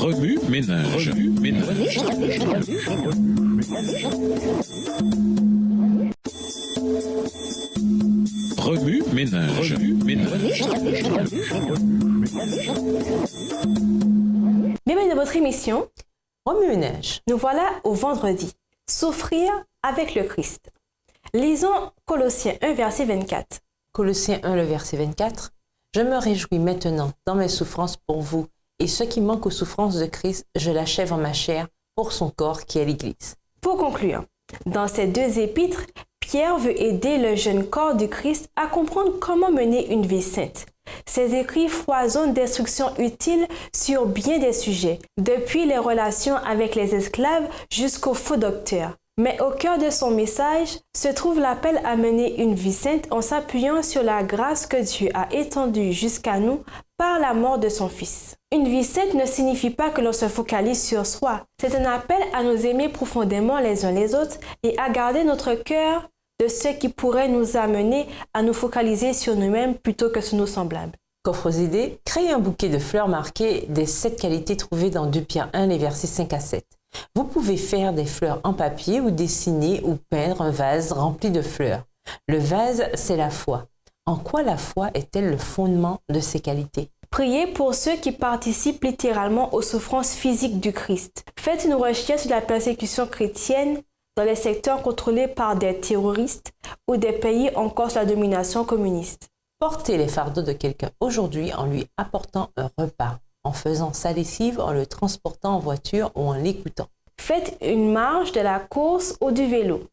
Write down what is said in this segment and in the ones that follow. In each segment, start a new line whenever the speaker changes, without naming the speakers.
Remue ménage. Remue ménage.
Bienvenue dans votre émission
Remue ménage.
Nous voilà au vendredi. Souffrir avec le Christ. Lisons Colossiens 1, verset 24.
Colossiens 1, le verset 24. Je me réjouis maintenant dans mes souffrances pour vous, et ce qui manque aux souffrances de Christ, je l'achève en ma chair pour son corps qui est l'Église.
Pour conclure, dans ces deux épîtres, Pierre veut aider le jeune corps du Christ à comprendre comment mener une vie sainte. Ses écrits foisonnent d'instructions utiles sur bien des sujets, depuis les relations avec les esclaves jusqu'aux faux docteurs. Mais au cœur de son message se trouve l'appel à mener une vie sainte en s'appuyant sur la grâce que Dieu a étendue jusqu'à nous par la mort de son Fils. Une vie sainte ne signifie pas que l'on se focalise sur soi. C'est un appel à nous aimer profondément les uns les autres et à garder notre cœur de ce qui pourrait nous amener à nous focaliser sur nous-mêmes plutôt que sur nos semblables.
Coffre aux idées, créez un bouquet de fleurs marquées des 7 qualités trouvées dans 2 Pierre 1, les versets 5 à 7. Vous pouvez faire des fleurs en papier ou dessiner ou peindre un vase rempli de fleurs. Le vase, c'est la foi. En quoi la foi est-elle le fondement de ces qualités?
Priez pour ceux qui participent littéralement aux souffrances physiques du Christ. Faites une recherche sur la persécution chrétienne dans les secteurs contrôlés par des terroristes ou des pays encore sous la domination communiste.
Portez les fardeaux de quelqu'un aujourd'hui en lui apportant un repas, en faisant sa lessive, en le transportant en voiture ou en l'écoutant.
Faites une marche, de la course ou du vélo.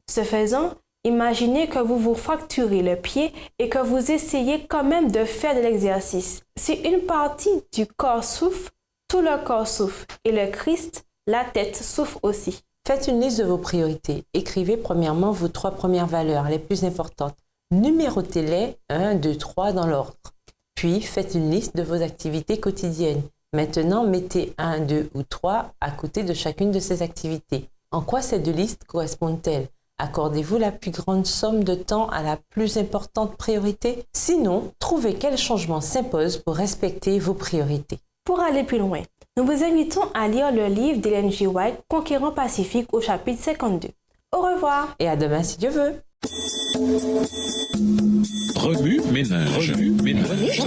Ce faisant, imaginez que vous vous fracturez le pied et que vous essayez quand même de faire de l'exercice. Si une partie du corps souffre, tout le corps souffre et le Christ, la tête, souffre aussi.
Faites une liste de vos priorités. Écrivez premièrement vos 3 premières valeurs, les plus importantes. Numérotez-les 1, 2, 3 dans l'ordre. Puis, faites une liste de vos activités quotidiennes. Maintenant, mettez 1, 2 ou 3 à côté de chacune de ces activités. En quoi ces 2 listes correspondent-elles? Accordez-vous la plus grande somme de temps à la plus importante priorité? Sinon, trouvez quel changement s'impose pour respecter vos priorités.
Pour aller plus loin, nous vous invitons à lire le livre d'Ellen G. White, Conquérant Pacifique, au chapitre 52. Au revoir!
Et à demain si Dieu veut!
Remue ménage. Remue ménage.